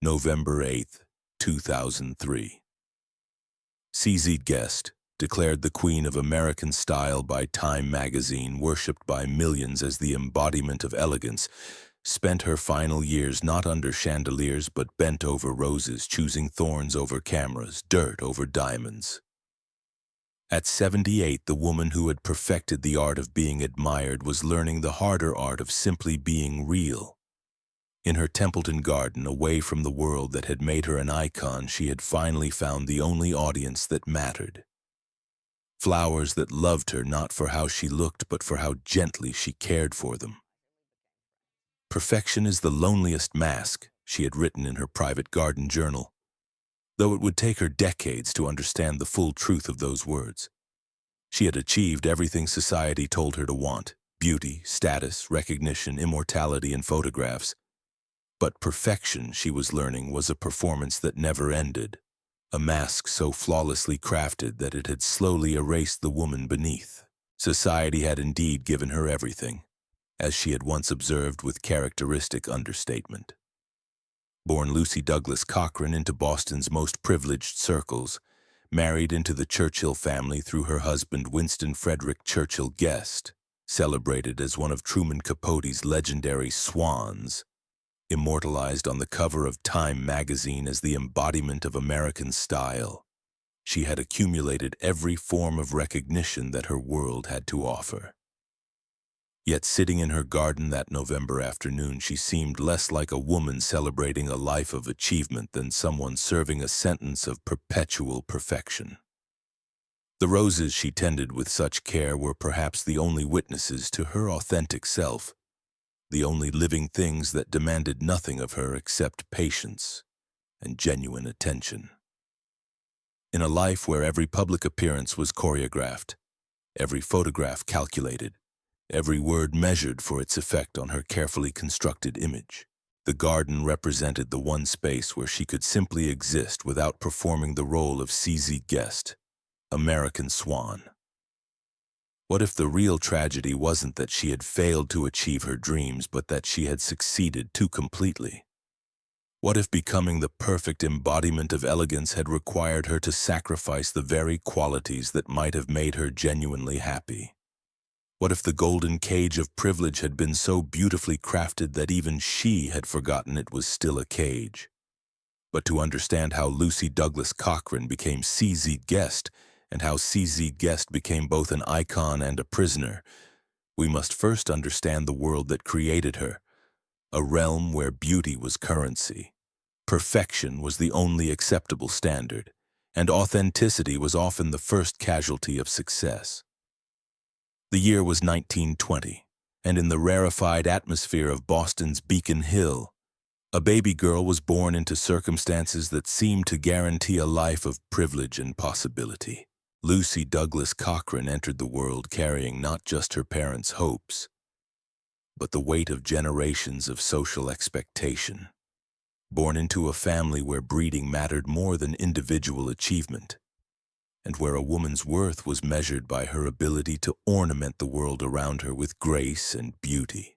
November 8th, 2003. CZ Guest, declared the Queen of American Style by Time magazine, worshipped by millions as the embodiment of elegance, spent her final years not under chandeliers but bent over roses, choosing thorns over cameras, dirt over diamonds. At 78, the woman who had perfected the art of being admired was learning the harder art of simply being real. In her Templeton garden, away from the world that had made her an icon, she had finally found the only audience that mattered. Flowers that loved her not for how she looked, but for how gently she cared for them. "Perfection is the loneliest mask," she had written in her private garden journal, though it would take her decades to understand the full truth of those words. She had achieved everything society told her to want: beauty, status, recognition, immortality, and photographs. But perfection, she was learning, was a performance that never ended, a mask so flawlessly crafted that it had slowly erased the woman beneath. Society had indeed given her everything, as she had once observed with characteristic understatement. Born Lucy Douglas Cochran into Boston's most privileged circles, married into the Churchill family through her husband Winston Frederick Churchill Guest, celebrated as one of Truman Capote's legendary Swans, immortalized on the cover of Time magazine as the embodiment of American style, she had accumulated every form of recognition that her world had to offer. Yet sitting in her garden that November afternoon, she seemed less like a woman celebrating a life of achievement than someone serving a sentence of perpetual perfection. The roses she tended with such care were perhaps the only witnesses to her authentic self, the only living things that demanded nothing of her except patience and genuine attention. In a life where every public appearance was choreographed, every photograph calculated, every word measured for its effect on her carefully constructed image, the garden represented the one space where she could simply exist without performing the role of CZ Guest, American Swan. What if the real tragedy wasn't that she had failed to achieve her dreams, but that she had succeeded too completely? What if becoming the perfect embodiment of elegance had required her to sacrifice the very qualities that might have made her genuinely happy? What if the golden cage of privilege had been so beautifully crafted that even she had forgotten it was still a cage? But to understand how Lucy Douglas Cochran became CZ Guest, and how CZ Guest became both an icon and a prisoner, we must first understand the world that created her, a realm where beauty was currency, perfection was the only acceptable standard, and authenticity was often the first casualty of success. The year was 1920, and in the rarefied atmosphere of Boston's Beacon Hill, a baby girl was born into circumstances that seemed to guarantee a life of privilege and possibility. Lucy Douglas Cochran entered the world carrying not just her parents' hopes, but the weight of generations of social expectation. Born into a family where breeding mattered more than individual achievement, and where a woman's worth was measured by her ability to ornament the world around her with grace and beauty.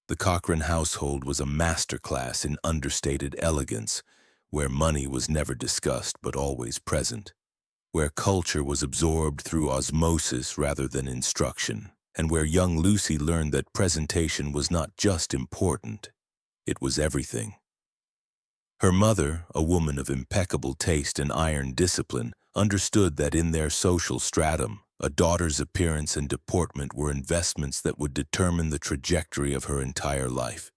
The Cochran household was a masterclass in understated elegance, where money was never discussed but always present, where culture was absorbed through osmosis rather than instruction, and where young Lucy learned that presentation was not just important, it was everything. Her mother, a woman of impeccable taste and iron discipline, understood that in their social stratum, a daughter's appearance and deportment were investments that would determine the trajectory of her entire life.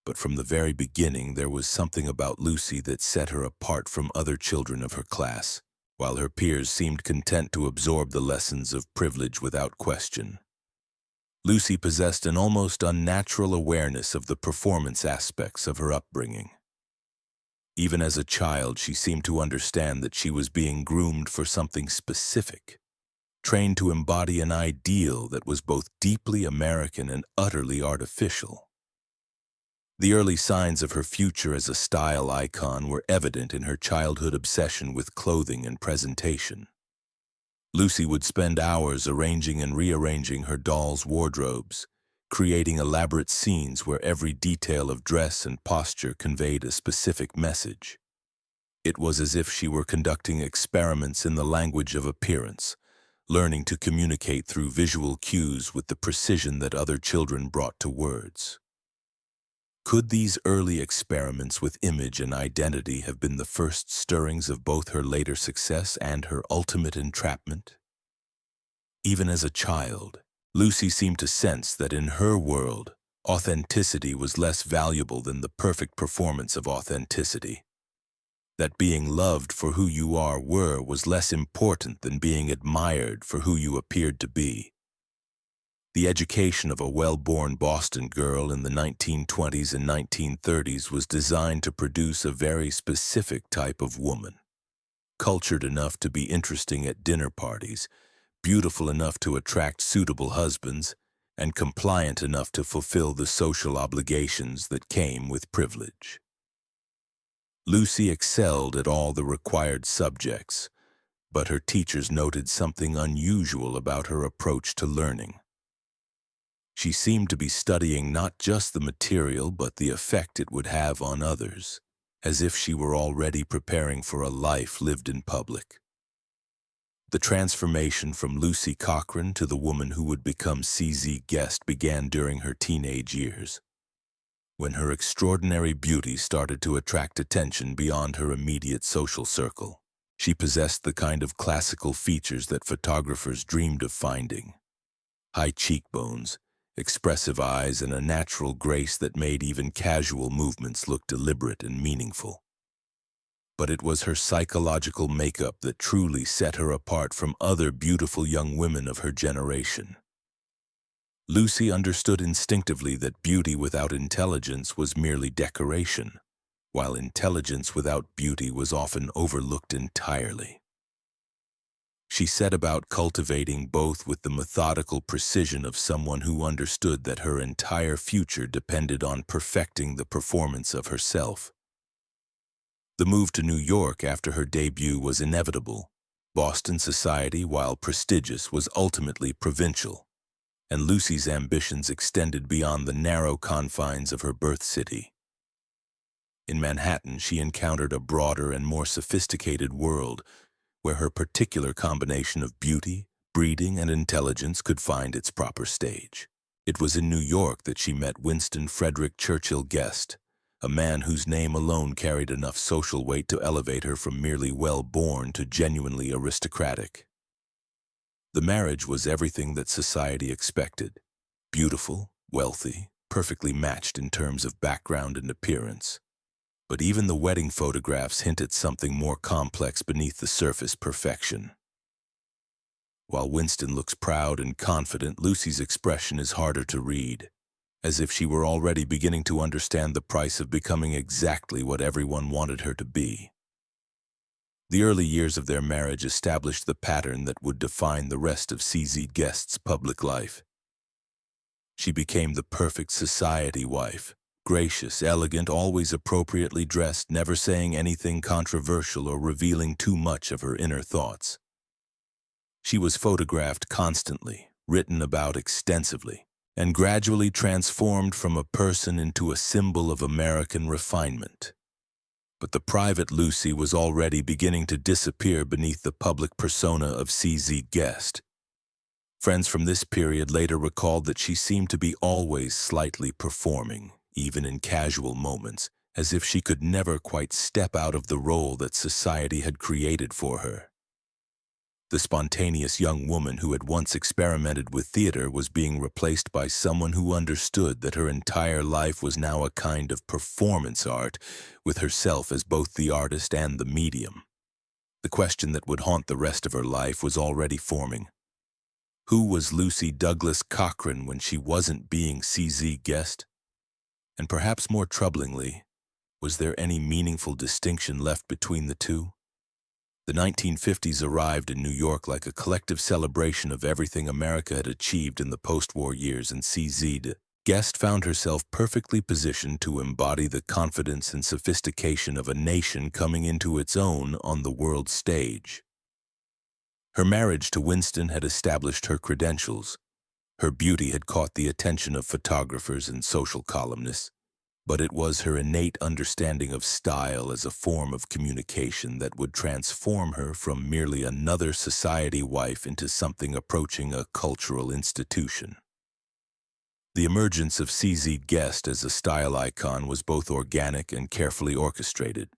But from the very beginning, there was something about Lucy that set her apart from other children of her class, while her peers seemed content to absorb the lessons of privilege without question. Lucy possessed an almost unnatural awareness of the performance aspects of her upbringing. Even as a child, she seemed to understand that she was being groomed for something specific, trained to embody an ideal that was both deeply American and utterly artificial. The early signs of her future as a style icon were evident in her childhood obsession with clothing and presentation. Lucy would spend hours arranging and rearranging her dolls' wardrobes, creating elaborate scenes where every detail of dress and posture conveyed a specific message. It was as if she were conducting experiments in the language of appearance, learning to communicate through visual cues with the precision that other children brought to words. Could these early experiments with image and identity have been the first stirrings of both her later success and her ultimate entrapment? Even as a child, Lucy seemed to sense that in her world, authenticity was less valuable than the perfect performance of authenticity. That being loved for who you were was less important than being admired for who you appeared to be. The education of a well-born Boston girl in the 1920s and 1930s was designed to produce a very specific type of woman. Cultured enough to be interesting at dinner parties, beautiful enough to attract suitable husbands, and compliant enough to fulfill the social obligations that came with privilege. Lucy excelled at all the required subjects, but her teachers noted something unusual about her approach to learning. She seemed to be studying not just the material but the effect it would have on others, as if she were already preparing for a life lived in public. The transformation from Lucy Cochran to the woman who would become CZ Guest began during her teenage years, when her extraordinary beauty started to attract attention beyond her immediate social circle. She possessed the kind of classical features that photographers dreamed of finding: high cheekbones, expressive eyes, and a natural grace that made even casual movements look deliberate and meaningful. But it was her psychological makeup that truly set her apart from other beautiful young women of her generation. Lucy understood instinctively that beauty without intelligence was merely decoration, while intelligence without beauty was often overlooked entirely. She set about cultivating both with the methodical precision of someone who understood that her entire future depended on perfecting the performance of herself. The move to New York after her debut was inevitable. Boston society, while prestigious, was ultimately provincial, and Lucy's ambitions extended beyond the narrow confines of her birth city. In Manhattan, she encountered a broader and more sophisticated world, where her particular combination of beauty, breeding, and intelligence could find its proper stage. It was in New York that she met Winston Frederick Churchill Guest, a man whose name alone carried enough social weight to elevate her from merely well-born to genuinely aristocratic. The marriage was everything that society expected: beautiful, wealthy, perfectly matched in terms of background and appearance. But even the wedding photographs hint at something more complex beneath the surface perfection. While Winston looks proud and confident, Lucy's expression is harder to read, as if she were already beginning to understand the price of becoming exactly what everyone wanted her to be. The early years of their marriage established the pattern that would define the rest of CZ Guest's public life. She became the perfect society wife, gracious, elegant, always appropriately dressed, never saying anything controversial or revealing too much of her inner thoughts. She was photographed constantly, written about extensively, and gradually transformed from a person into a symbol of American refinement. But the private Lucy was already beginning to disappear beneath the public persona of CZ Guest. Friends from this period later recalled that she seemed to be always slightly performing, even in casual moments, as if she could never quite step out of the role that society had created for her. The spontaneous young woman who had once experimented with theater was being replaced by someone who understood that her entire life was now a kind of performance art, with herself as both the artist and the medium. The question that would haunt the rest of her life was already forming. Who was Lucy Douglas Cochran when she wasn't being CZ Guest? And perhaps more troublingly, was there any meaningful distinction left between the two? The 1950s arrived in New York like a collective celebration of everything America had achieved in the post-war years, and CZ Guest found herself perfectly positioned to embody the confidence and sophistication of a nation coming into its own on the world stage. Her marriage to Winston had established her credentials. Her beauty had caught the attention of photographers and social columnists, but it was her innate understanding of style as a form of communication that would transform her from merely another society wife into something approaching a cultural institution. The emergence of CZ Guest as a style icon was both organic and carefully orchestrated.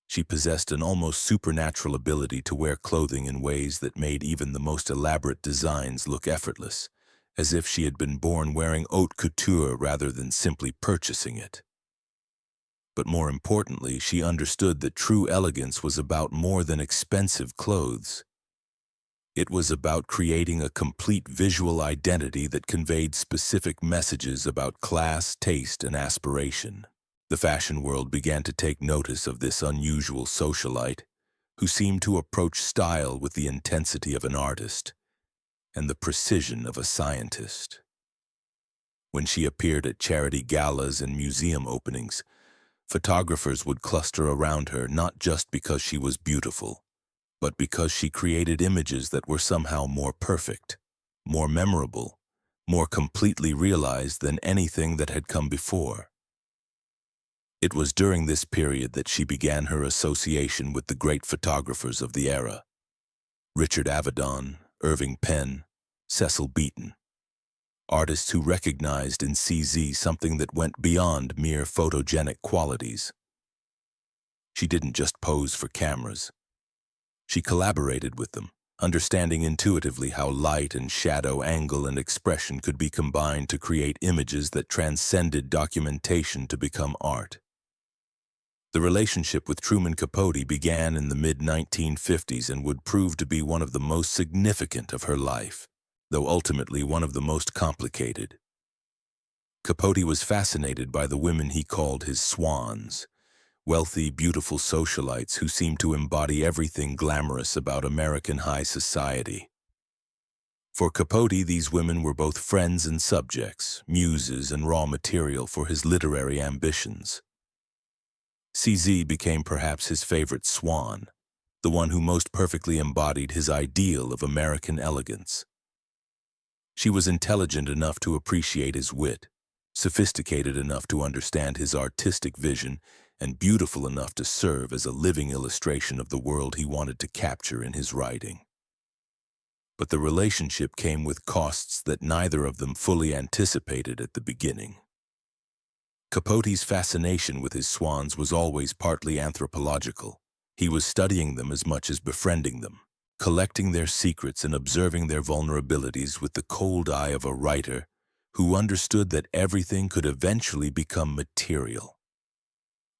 She possessed an almost supernatural ability to wear clothing in ways that made even the most elaborate designs look effortless, as if she had been born wearing haute couture rather than simply purchasing it. But more importantly, she understood that true elegance was about more than expensive clothes. It was about creating a complete visual identity that conveyed specific messages about class, taste, and aspiration. The fashion world began to take notice of this unusual socialite, who seemed to approach style with the intensity of an artist and the precision of a scientist. When she appeared at charity galas and museum openings, photographers would cluster around her not just because she was beautiful, but because she created images that were somehow more perfect, more memorable, more completely realized than anything that had come before. It was during this period that she began her association with the great photographers of the era: Richard Avedon, Irving Penn, Cecil Beaton, artists who recognized in CZ something that went beyond mere photogenic qualities. She didn't just pose for cameras. She collaborated with them, understanding intuitively how light and shadow, angle and expression could be combined to create images that transcended documentation to become art. The relationship with Truman Capote began in the mid-1950s and would prove to be one of the most significant of her life, though ultimately one of the most complicated. Capote was fascinated by the women he called his swans, wealthy, beautiful socialites who seemed to embody everything glamorous about American high society. For Capote, these women were both friends and subjects, muses and raw material for his literary ambitions. CZ became perhaps his favorite swan, the one who most perfectly embodied his ideal of American elegance. She was intelligent enough to appreciate his wit, sophisticated enough to understand his artistic vision, and beautiful enough to serve as a living illustration of the world he wanted to capture in his writing. But the relationship came with costs that neither of them fully anticipated at the beginning. Capote's fascination with his swans was always partly anthropological. He was studying them as much as befriending them, collecting their secrets and observing their vulnerabilities with the cold eye of a writer who understood that everything could eventually become material.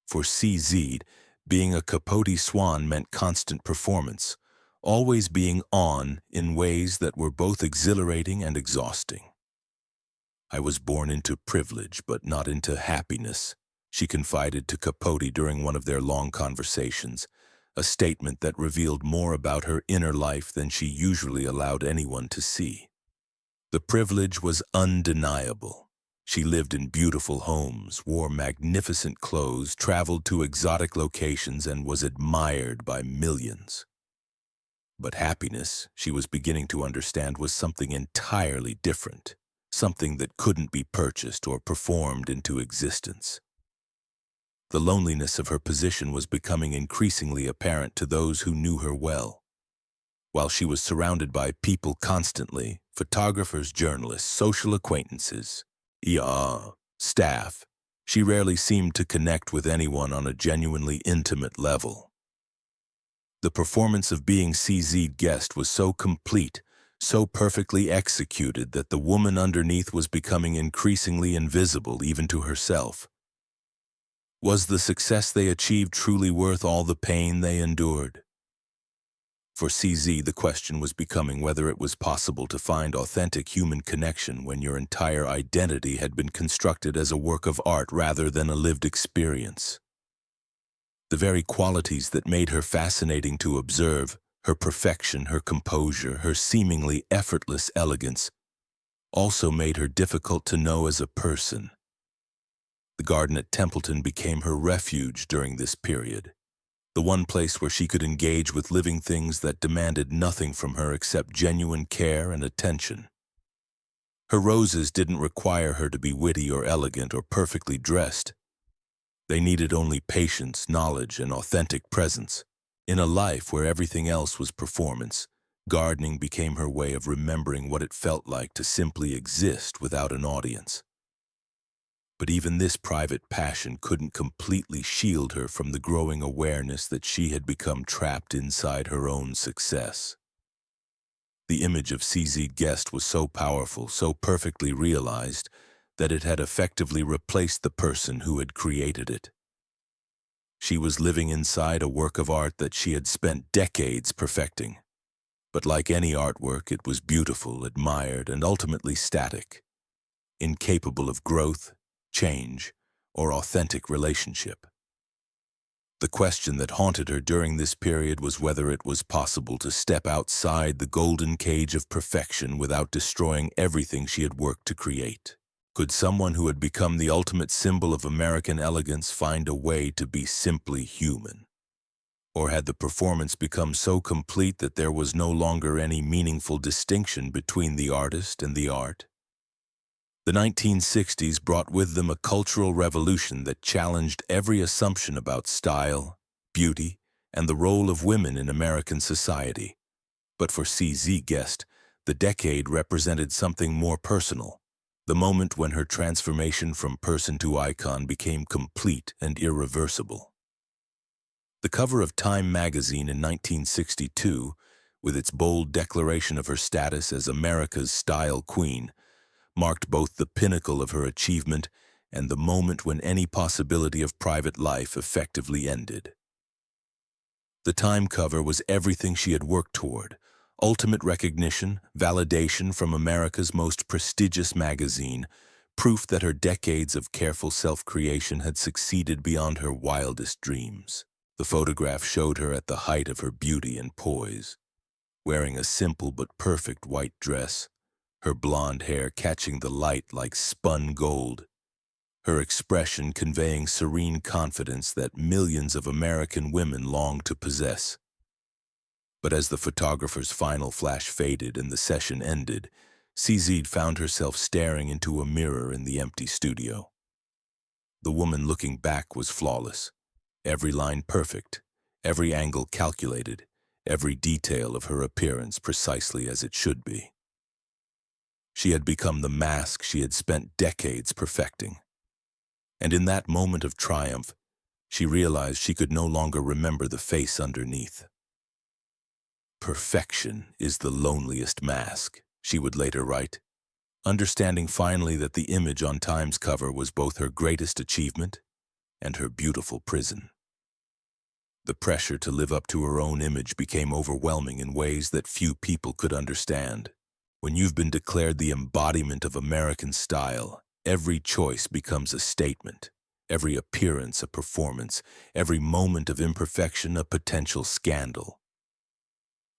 For CZ, being a Capote swan meant constant performance, always being on in ways that were both exhilarating and exhausting. "I was born into privilege, but not into happiness," she confided to Capote during one of their long conversations, a statement that revealed more about her inner life than she usually allowed anyone to see. The privilege was undeniable. She lived in beautiful homes, wore magnificent clothes, traveled to exotic locations, and was admired by millions. But happiness, she was beginning to understand, was something entirely different, something that couldn't be purchased or performed into existence. The loneliness of her position was becoming increasingly apparent to those who knew her well. While she was surrounded by people constantly, photographers, journalists, social acquaintances, staff, she rarely seemed to connect with anyone on a genuinely intimate level. The performance of being CZ Guest was so complete, so perfectly executed that the woman underneath was becoming increasingly invisible even to herself. Was the success they achieved truly worth all the pain they endured? For CZ, the question was becoming whether it was possible to find authentic human connection when your entire identity had been constructed as a work of art rather than a lived experience. The very qualities that made her fascinating to observe, her perfection, her composure, her seemingly effortless elegance, also made her difficult to know as a person. The garden at Templeton became her refuge during this period, the one place where she could engage with living things that demanded nothing from her except genuine care and attention. Her roses didn't require her to be witty or elegant or perfectly dressed. They needed only patience, knowledge, and authentic presence. In a life where everything else was performance, gardening became her way of remembering what it felt like to simply exist without an audience. But even this private passion couldn't completely shield her from the growing awareness that she had become trapped inside her own success. The image of CZ Guest was so powerful, so perfectly realized, that it had effectively replaced the person who had created it. She was living inside a work of art that she had spent decades perfecting. But like any artwork, it was beautiful, admired, and ultimately static, incapable of growth, change, or authentic relationship. The question that haunted her during this period was whether it was possible to step outside the golden cage of perfection without destroying everything she had worked to create. Could someone who had become the ultimate symbol of American elegance find a way to be simply human? Or had the performance become so complete that there was no longer any meaningful distinction between the artist and the art? The 1960s brought with them a cultural revolution that challenged every assumption about style, beauty, and the role of women in American society. But for CZ Guest, the decade represented something more personal, the moment when her transformation from person to icon became complete and irreversible. The cover of Time magazine in 1962, with its bold declaration of her status as America's style queen, marked both the pinnacle of her achievement and the moment when any possibility of private life effectively ended. The Time cover was everything she had worked toward: ultimate recognition, validation from America's most prestigious magazine, proof that her decades of careful self-creation had succeeded beyond her wildest dreams. The photograph showed her at the height of her beauty and poise, wearing a simple but perfect white dress, her blonde hair catching the light like spun gold, her expression conveying serene confidence that millions of American women long to possess. But as the photographer's final flash faded and the session ended, CZ found herself staring into a mirror in the empty studio. The woman looking back was flawless, every line perfect, every angle calculated, every detail of her appearance precisely as it should be. She had become the mask she had spent decades perfecting. And in that moment of triumph, she realized she could no longer remember the face underneath. "Perfection is the loneliest mask," she would later write, understanding finally that the image on Time's cover was both her greatest achievement and her beautiful prison. The pressure to live up to her own image became overwhelming in ways that few people could understand. When you've been declared the embodiment of American style, every choice becomes a statement, every appearance a performance, every moment of imperfection a potential scandal.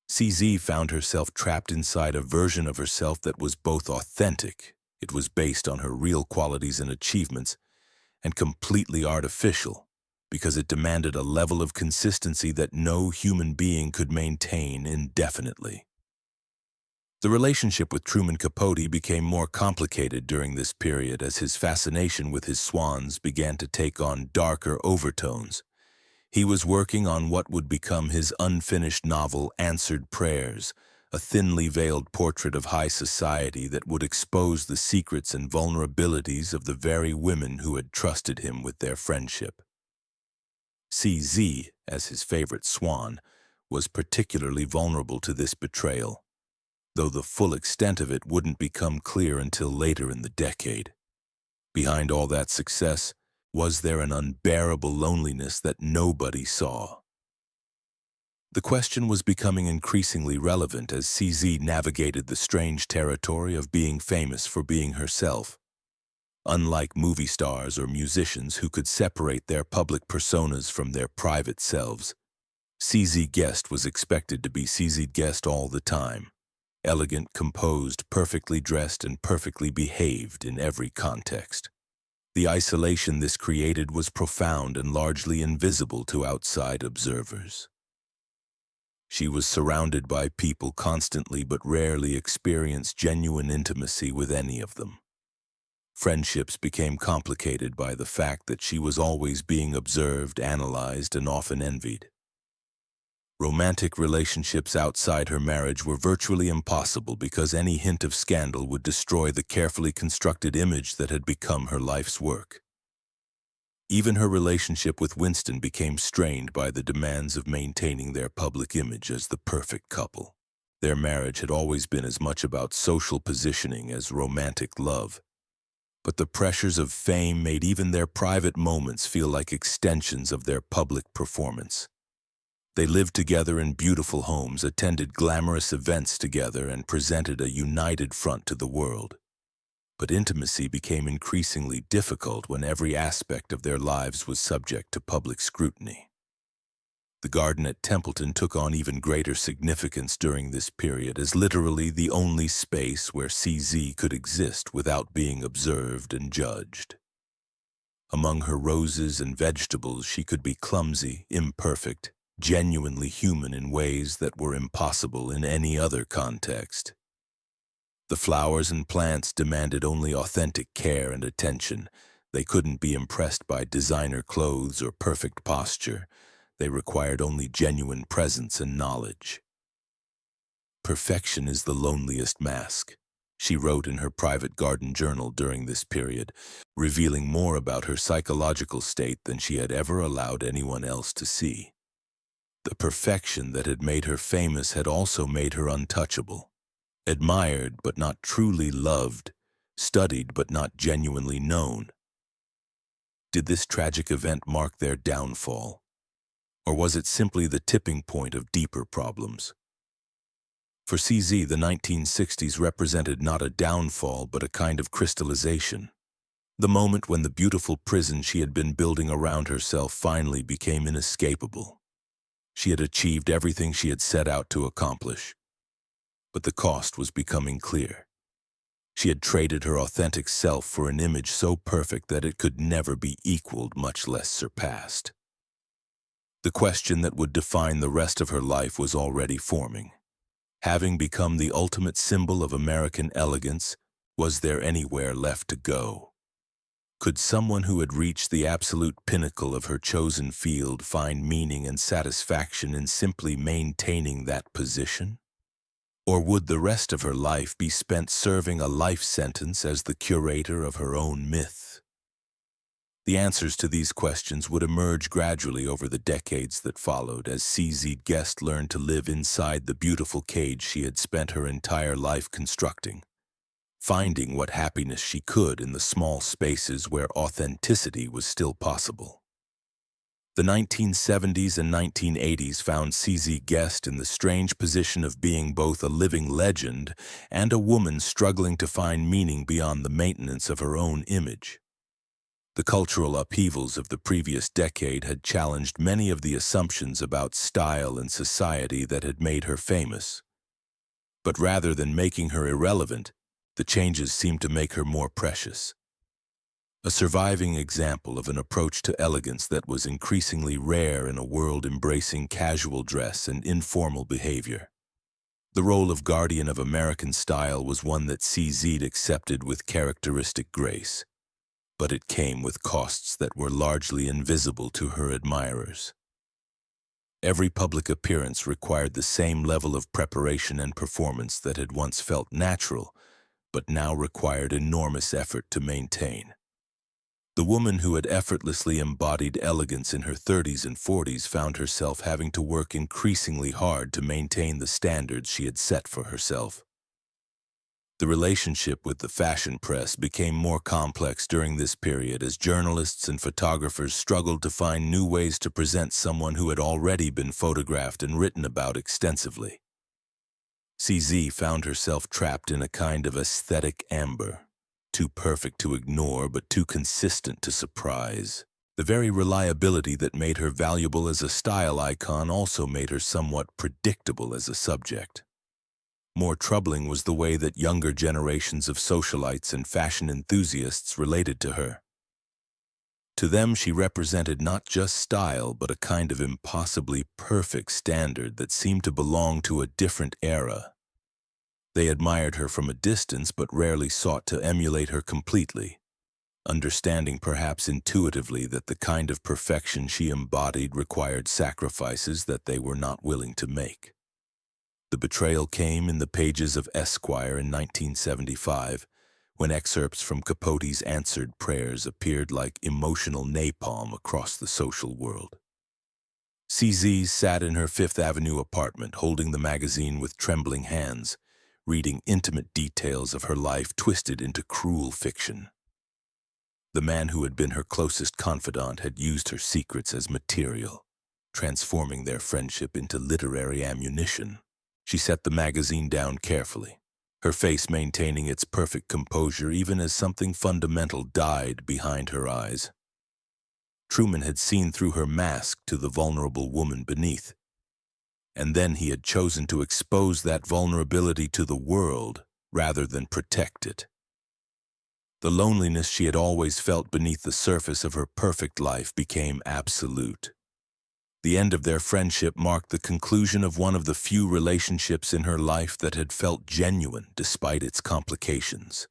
CZ found herself trapped inside a version of herself that was both authentic, it was based on her real qualities and achievements, and completely artificial, because it demanded a level of consistency that no human being could maintain indefinitely. The relationship with Truman Capote became more complicated during this period as his fascination with his swans began to take on darker overtones. He was working on what would become his unfinished novel, Answered Prayers, a thinly veiled portrait of high society that would expose the secrets and vulnerabilities of the very women who had trusted him with their friendship. CZ, as his favorite swan, was particularly vulnerable to this betrayal, though the full extent of it wouldn't become clear until later in the decade. Behind all that success, was there an unbearable loneliness that nobody saw? The question was becoming increasingly relevant as CZ navigated the strange territory of being famous for being herself. Unlike movie stars or musicians who could separate their public personas from their private selves, CZ Guest was expected to be CZ Guest all the time. Elegant, composed, perfectly dressed, and perfectly behaved in every context. The isolation this created was profound and largely invisible to outside observers. She was surrounded by people constantly but rarely experienced genuine intimacy with any of them. Friendships became complicated by the fact that she was always being observed, analyzed, and often envied. Romantic relationships outside her marriage were virtually impossible because any hint of scandal would destroy the carefully constructed image that had become her life's work. Even her relationship with Winston became strained by the demands of maintaining their public image as the perfect couple. Their marriage had always been as much about social positioning as romantic love, but the pressures of fame made even their private moments feel like extensions of their public performance. They lived together in beautiful homes, attended glamorous events together, and presented a united front to the world. But intimacy became increasingly difficult when every aspect of their lives was subject to public scrutiny. The garden at Templeton took on even greater significance during this period as literally the only space where CZ could exist without being observed and judged. Among her roses and vegetables, she could be clumsy, imperfect, genuinely human in ways that were impossible in any other context. The flowers and plants demanded only authentic care and attention. They couldn't be impressed by designer clothes or perfect posture. They required only genuine presence and knowledge. "Perfection is the loneliest mask," she wrote in her private garden journal during this period, revealing more about her psychological state than she had ever allowed anyone else to see. The perfection that had made her famous had also made her untouchable. Admired but not truly loved, studied but not genuinely known. Did this tragic event mark their downfall? Or was it simply the tipping point of deeper problems? For CZ, the 1960s represented not a downfall but a kind of crystallization. The moment when the beautiful prison she had been building around herself finally became inescapable. She had achieved everything she had set out to accomplish. But the cost was becoming clear. She had traded her authentic self for an image so perfect that it could never be equaled, much less surpassed. The question that would define the rest of her life was already forming. Having become the ultimate symbol of American elegance, was there anywhere left to go? Could someone who had reached the absolute pinnacle of her chosen field find meaning and satisfaction in simply maintaining that position? Or would the rest of her life be spent serving a life sentence as the curator of her own myth? The answers to these questions would emerge gradually over the decades that followed as CZ Guest learned to live inside the beautiful cage she had spent her entire life constructing, finding what happiness she could in the small spaces where authenticity was still possible. The 1970s and 1980s found CZ Guest in the strange position of being both a living legend and a woman struggling to find meaning beyond the maintenance of her own image. The cultural upheavals of the previous decade had challenged many of the assumptions about style and society that had made her famous. But rather than making her irrelevant, the changes seemed to make her more precious. A surviving example of an approach to elegance that was increasingly rare in a world embracing casual dress and informal behavior. The role of guardian of American style was one that CZ accepted with characteristic grace, but it came with costs that were largely invisible to her admirers. Every public appearance required the same level of preparation and performance that had once felt natural, but now required enormous effort to maintain. The woman who had effortlessly embodied elegance in her 30s and 40s found herself having to work increasingly hard to maintain the standards she had set for herself. The relationship with the fashion press became more complex during this period as journalists and photographers struggled to find new ways to present someone who had already been photographed and written about extensively. CZ found herself trapped in a kind of aesthetic amber. Too perfect to ignore, but too consistent to surprise. The very reliability that made her valuable as a style icon also made her somewhat predictable as a subject. More troubling was the way that younger generations of socialites and fashion enthusiasts related to her. To them, she represented not just style, but a kind of impossibly perfect standard that seemed to belong to a different era. They admired her from a distance, but rarely sought to emulate her completely, understanding perhaps intuitively that the kind of perfection she embodied required sacrifices that they were not willing to make. The betrayal came in the pages of Esquire in 1975, when excerpts from Capote's answered prayers appeared like emotional napalm across the social world. CZ sat in her Fifth Avenue apartment, holding the magazine with trembling hands, reading intimate details of her life twisted into cruel fiction. The man who had been her closest confidant had used her secrets as material, transforming their friendship into literary ammunition. She set the magazine down carefully, her face maintaining its perfect composure even as something fundamental died behind her eyes. Truman had seen through her mask to the vulnerable woman beneath, and then he had chosen to expose that vulnerability to the world rather than protect it. The loneliness she had always felt beneath the surface of her perfect life became absolute. The end of their friendship marked the conclusion of one of the few relationships in her life that had felt genuine despite its complications.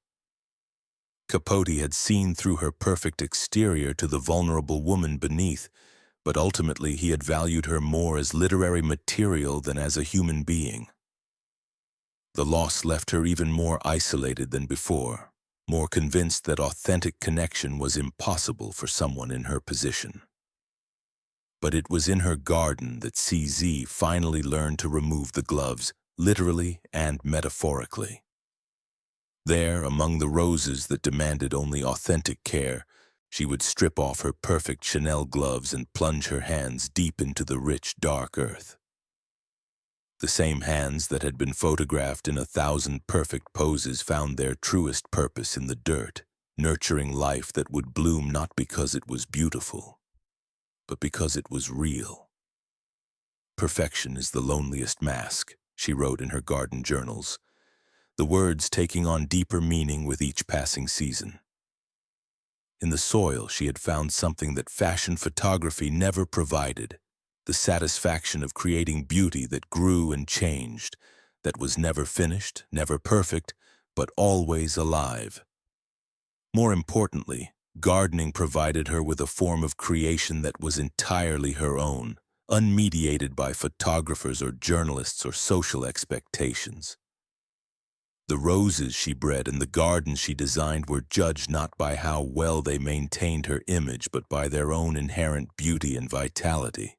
Capote had seen through her perfect exterior to the vulnerable woman beneath, but ultimately he had valued her more as literary material than as a human being. The loss left her even more isolated than before, more convinced that authentic connection was impossible for someone in her position. But it was in her garden that CZ finally learned to remove the gloves, literally and metaphorically. There, among the roses that demanded only authentic care, she would strip off her perfect Chanel gloves and plunge her hands deep into the rich, dark earth. The same hands that had been photographed in 1,000 perfect poses found their truest purpose in the dirt, nurturing life that would bloom not because it was beautiful, but because it was real. "Perfection is the loneliest mask," she wrote in her garden journals, the words taking on deeper meaning with each passing season. In the soil, she had found something that fashion photography never provided, the satisfaction of creating beauty that grew and changed, that was never finished, never perfect, but always alive. More importantly, gardening provided her with a form of creation that was entirely her own, unmediated by photographers or journalists or social expectations. The roses she bred and the gardens she designed were judged not by how well they maintained her image, but by their own inherent beauty and vitality.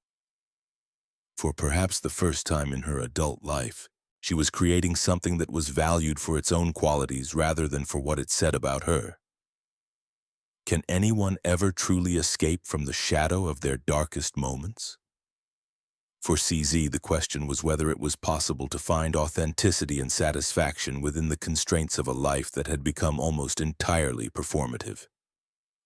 For perhaps the first time in her adult life, she was creating something that was valued for its own qualities rather than for what it said about her. Can anyone ever truly escape from the shadow of their darkest moments? For CZ, the question was whether it was possible to find authenticity and satisfaction within the constraints of a life that had become almost entirely performative.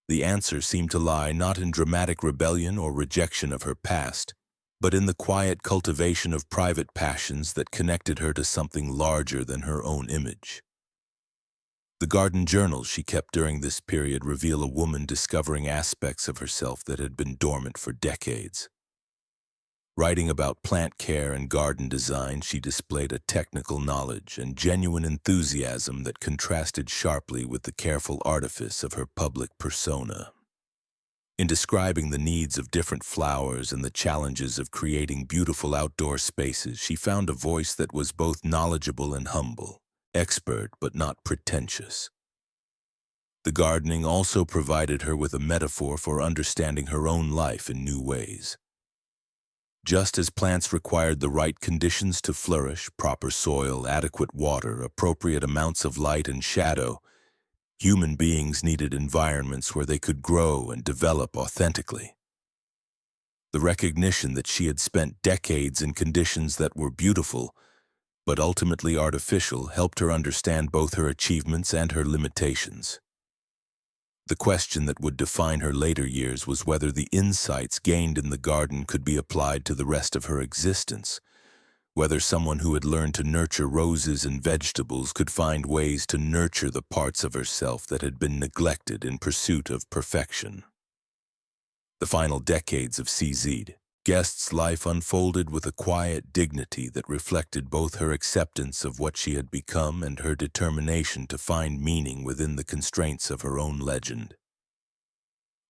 The answer seemed to lie not in dramatic rebellion or rejection of her past, but in the quiet cultivation of private passions that connected her to something larger than her own image. The garden journals she kept during this period reveal a woman discovering aspects of herself that had been dormant for decades. Writing about plant care and garden design, she displayed a technical knowledge and genuine enthusiasm that contrasted sharply with the careful artifice of her public persona. In describing the needs of different flowers and the challenges of creating beautiful outdoor spaces, she found a voice that was both knowledgeable and humble, expert but not pretentious. The gardening also provided her with a metaphor for understanding her own life in new ways. Just as plants required the right conditions to flourish, proper soil, adequate water, appropriate amounts of light and shadow, human beings needed environments where they could grow and develop authentically. The recognition that she had spent decades in conditions that were beautiful, but ultimately artificial, helped her understand both her achievements and her limitations. The question that would define her later years was whether the insights gained in the garden could be applied to the rest of her existence, whether someone who had learned to nurture roses and vegetables could find ways to nurture the parts of herself that had been neglected in pursuit of perfection. The final decades of CZ Guest's life unfolded with a quiet dignity that reflected both her acceptance of what she had become and her determination to find meaning within the constraints of her own legend.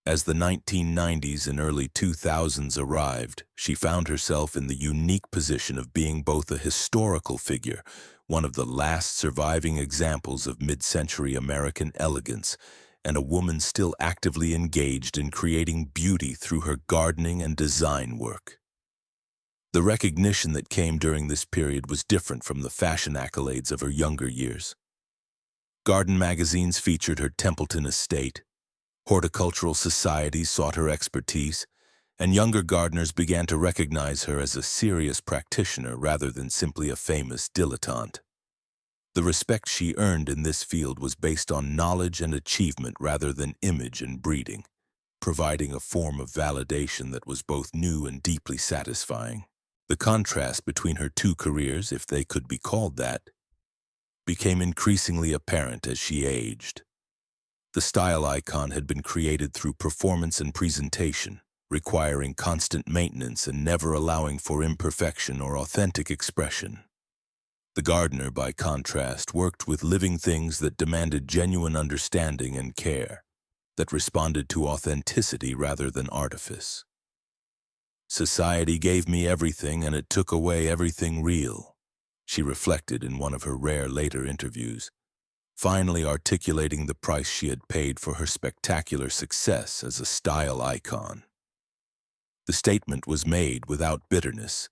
As the 1990s and early 2000s arrived, she found herself in the unique position of being both a historical figure, one of the last surviving examples of mid-century American elegance, and a woman still actively engaged in creating beauty through her gardening and design work. The recognition that came during this period was different from the fashion accolades of her younger years. Garden magazines featured her Templeton estate, horticultural societies sought her expertise, and younger gardeners began to recognize her as a serious practitioner rather than simply a famous dilettante. The respect she earned in this field was based on knowledge and achievement rather than image and breeding, providing a form of validation that was both new and deeply satisfying. The contrast between her two careers, if they could be called that, became increasingly apparent as she aged. The style icon had been created through performance and presentation, requiring constant maintenance and never allowing for imperfection or authentic expression. The gardener, by contrast, worked with living things that demanded genuine understanding and care, that responded to authenticity rather than artifice. Society gave me everything and it took away everything real, she reflected in one of her rare later interviews, finally articulating the price she had paid for her spectacular success as a style icon. The statement was made without bitterness,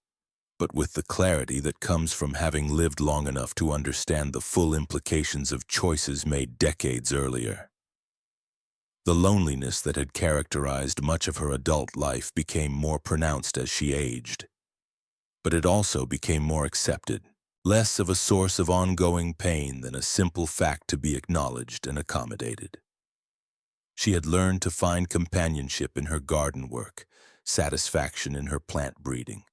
but with the clarity that comes from having lived long enough to understand the full implications of choices made decades earlier. The loneliness that had characterized much of her adult life became more pronounced as she aged, but it also became more accepted, less of a source of ongoing pain than a simple fact to be acknowledged and accommodated. She had learned to find companionship in her garden work, satisfaction in her plant breeding,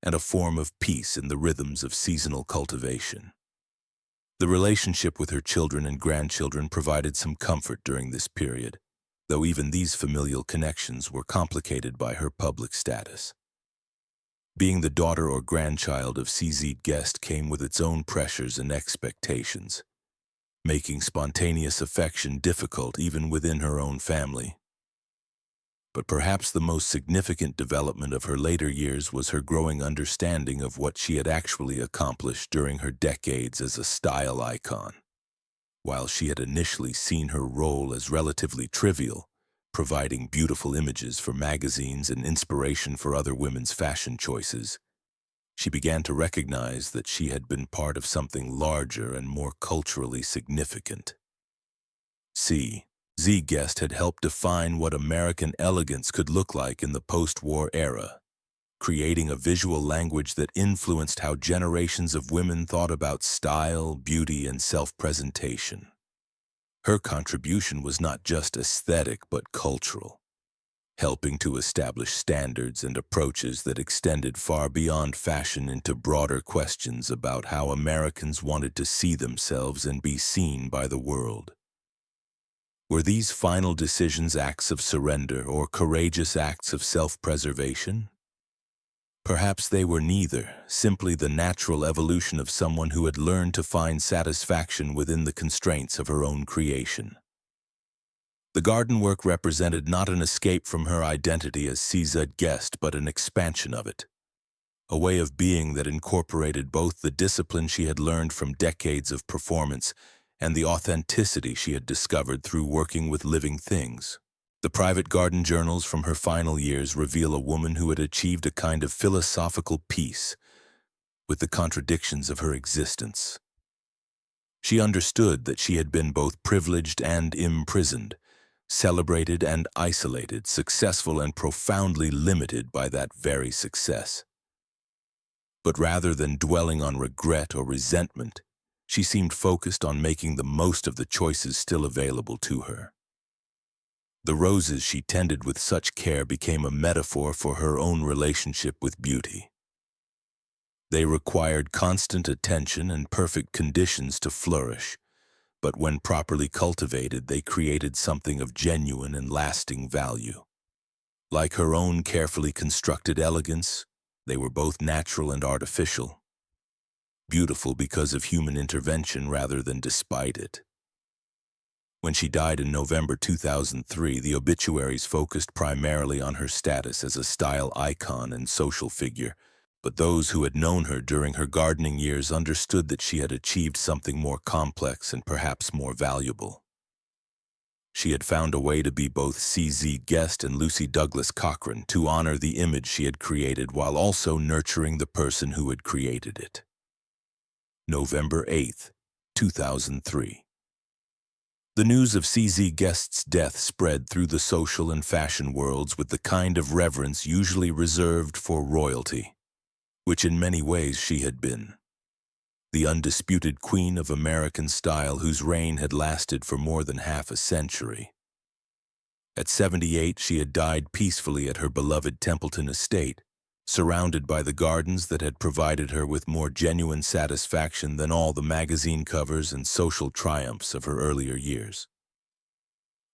and a form of peace in the rhythms of seasonal cultivation. The relationship with her children and grandchildren provided some comfort during this period, though even these familial connections were complicated by her public status. Being the daughter or grandchild of CZ Guest came with its own pressures and expectations, making spontaneous affection difficult even within her own family. But perhaps the most significant development of her later years was her growing understanding of what she had actually accomplished during her decades as a style icon. While she had initially seen her role as relatively trivial, providing beautiful images for magazines and inspiration for other women's fashion choices, she began to recognize that she had been part of something larger and more culturally significant. CZ Guest had helped define what American elegance could look like in the post-war era, creating a visual language that influenced how generations of women thought about style, beauty, and self-presentation. Her contribution was not just aesthetic but cultural, helping to establish standards and approaches that extended far beyond fashion into broader questions about how Americans wanted to see themselves and be seen by the world. Were these final decisions acts of surrender or courageous acts of self-preservation? Perhaps they were neither, simply the natural evolution of someone who had learned to find satisfaction within the constraints of her own creation. The garden work represented not an escape from her identity as CZ Guest, but an expansion of it, a way of being that incorporated both the discipline she had learned from decades of performance and the authenticity she had discovered through working with living things. The private garden journals from her final years reveal a woman who had achieved a kind of philosophical peace with the contradictions of her existence. She understood that she had been both privileged and imprisoned, celebrated and isolated, successful and profoundly limited by that very success. But rather than dwelling on regret or resentment, she seemed focused on making the most of the choices still available to her. The roses she tended with such care became a metaphor for her own relationship with beauty. They required constant attention and perfect conditions to flourish, but when properly cultivated, they created something of genuine and lasting value. Like her own carefully constructed elegance, they were both natural and artificial, beautiful because of human intervention rather than despite it. When she died in November 2003, the obituaries focused primarily on her status as a style icon and social figure, but those who had known her during her gardening years understood that she had achieved something more complex and perhaps more valuable. She had found a way to be both CZ Guest and Lucy Douglas Cochran, to honor the image she had created while also nurturing the person who had created it. November 8th, 2003. The news of CZ Guest's death spread through the social and fashion worlds with the kind of reverence usually reserved for royalty, which in many ways she had been. The undisputed queen of American style whose reign had lasted for more than half a century. At 78, she had died peacefully at her beloved Templeton estate, surrounded by the gardens that had provided her with more genuine satisfaction than all the magazine covers and social triumphs of her earlier years.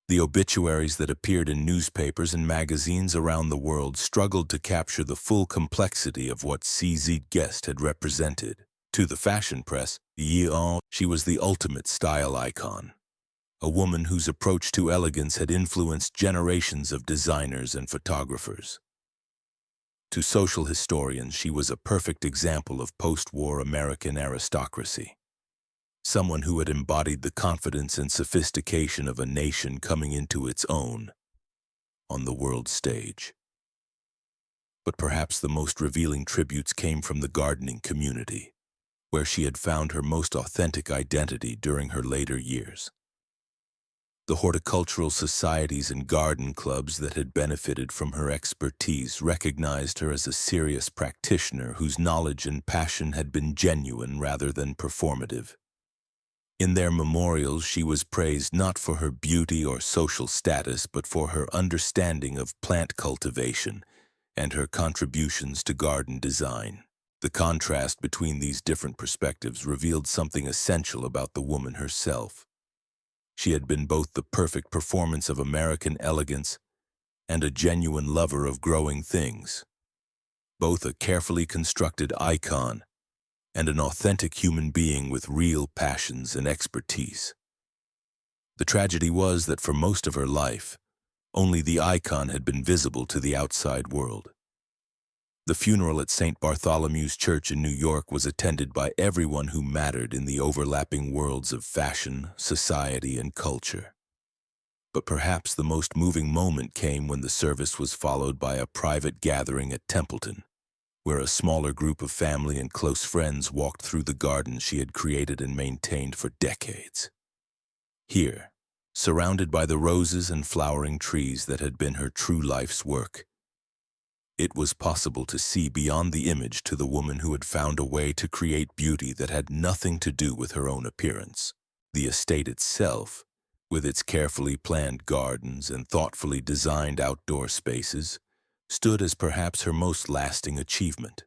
The obituaries that appeared in newspapers and magazines around the world struggled to capture the full complexity of what CZ Guest had represented. To the fashion press, she was the ultimate style icon, a woman whose approach to elegance had influenced generations of designers and photographers. To social historians, she was a perfect example of post-war American aristocracy, someone who had embodied the confidence and sophistication of a nation coming into its own on the world stage. But perhaps the most revealing tributes came from the gardening community, where she had found her most authentic identity during her later years. The horticultural societies and garden clubs that had benefited from her expertise recognized her as a serious practitioner whose knowledge and passion had been genuine rather than performative. In their memorials, she was praised not for her beauty or social status, but for her understanding of plant cultivation and her contributions to garden design. The contrast between these different perspectives revealed something essential about the woman herself. She had been both the perfect performance of American elegance and a genuine lover of growing things, both a carefully constructed icon and an authentic human being with real passions and expertise. The tragedy was that for most of her life, only the icon had been visible to the outside world. The funeral at St. Bartholomew's Church in New York was attended by everyone who mattered in the overlapping worlds of fashion, society, and culture. But perhaps the most moving moment came when the service was followed by a private gathering at Templeton, where a smaller group of family and close friends walked through the garden she had created and maintained for decades. Here, surrounded by the roses and flowering trees that had been her true life's work, it was possible to see beyond the image to the woman who had found a way to create beauty that had nothing to do with her own appearance. The estate itself, with its carefully planned gardens and thoughtfully designed outdoor spaces, stood as perhaps her most lasting achievement.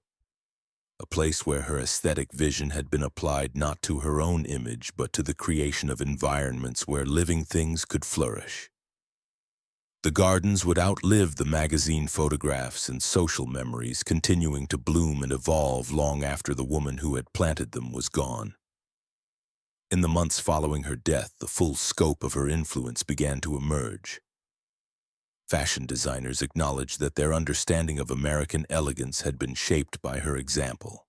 A place where her aesthetic vision had been applied not to her own image but to the creation of environments where living things could flourish. The gardens would outlive the magazine photographs and social memories, continuing to bloom and evolve long after the woman who had planted them was gone. In the months following her death, the full scope of her influence began to emerge. Fashion designers acknowledged that their understanding of American elegance had been shaped by her example.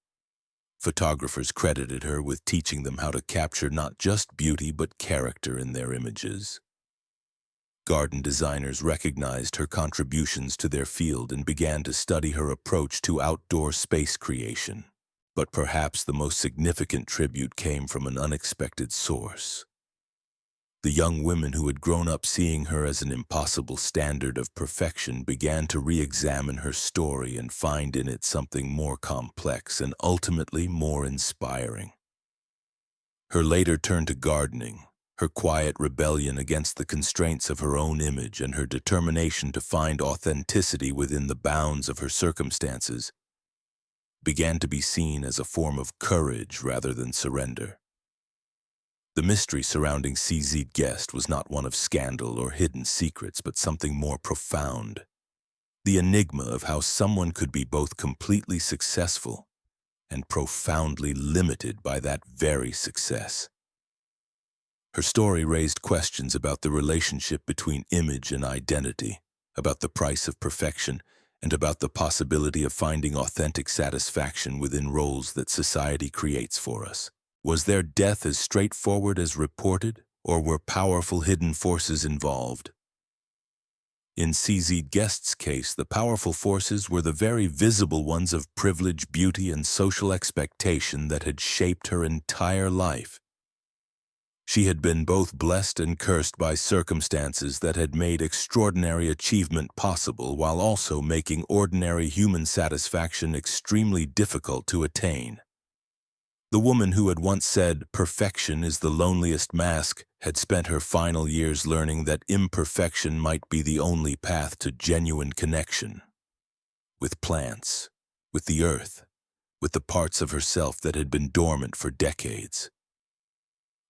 Photographers credited her with teaching them how to capture not just beauty but character in their images. Garden designers recognized her contributions to their field and began to study her approach to outdoor space creation. But perhaps the most significant tribute came from an unexpected source. The young women who had grown up seeing her as an impossible standard of perfection began to re-examine her story and find in it something more complex and ultimately more inspiring. Her later turn to gardening, her quiet rebellion against the constraints of her own image, and her determination to find authenticity within the bounds of her circumstances, began to be seen as a form of courage rather than surrender. The mystery surrounding CZ Guest was not one of scandal or hidden secrets, but something more profound. The enigma of how someone could be both completely successful and profoundly limited by that very success. Her story raised questions about the relationship between image and identity, about the price of perfection, and about the possibility of finding authentic satisfaction within roles that society creates for us. Was their death as straightforward as reported, or were powerful hidden forces involved? In CZ Guest's case, the powerful forces were the very visible ones of privilege, beauty, and social expectation that had shaped her entire life. She had been both blessed and cursed by circumstances that had made extraordinary achievement possible while also making ordinary human satisfaction extremely difficult to attain. The woman who had once said, "Perfection is the loneliest mask," had spent her final years learning that imperfection might be the only path to genuine connection. With plants, with the earth, with the parts of herself that had been dormant for decades.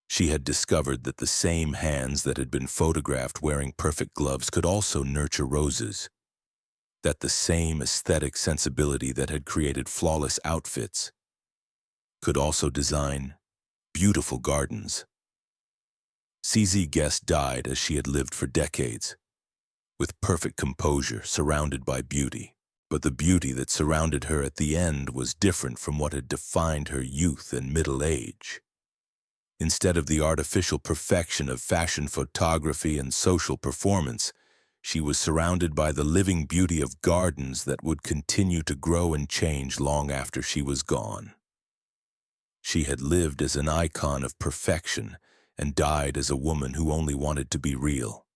She had discovered that the same hands that had been photographed wearing perfect gloves could also nurture roses, that the same aesthetic sensibility that had created flawless outfits could also design beautiful gardens. CZ Guest died as she had lived for decades, with perfect composure, surrounded by beauty. But the beauty that surrounded her at the end was different from what had defined her youth and middle age. Instead of the artificial perfection of fashion photography and social performance, she was surrounded by the living beauty of gardens that would continue to grow and change long after she was gone. She had lived as an icon of perfection and died as a woman who only wanted to be real.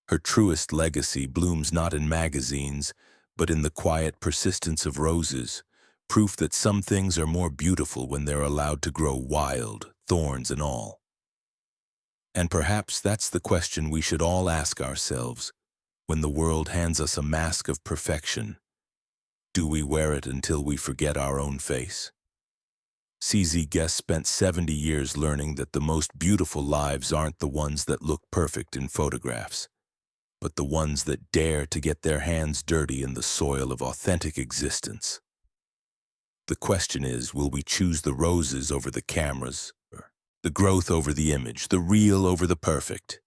Her truest legacy blooms not in magazines, but in the quiet persistence of roses, proof that some things are more beautiful when they're allowed to grow wild, thorns and all. And perhaps that's the question we should all ask ourselves when the world hands us a mask of perfection. Do we wear it until we forget our own face? CZ Guest spent 70 years learning that the most beautiful lives aren't the ones that look perfect in photographs, but the ones that dare to get their hands dirty in the soil of authentic existence. The question is, will we choose the roses over the cameras, or the growth over the image, the real over the perfect?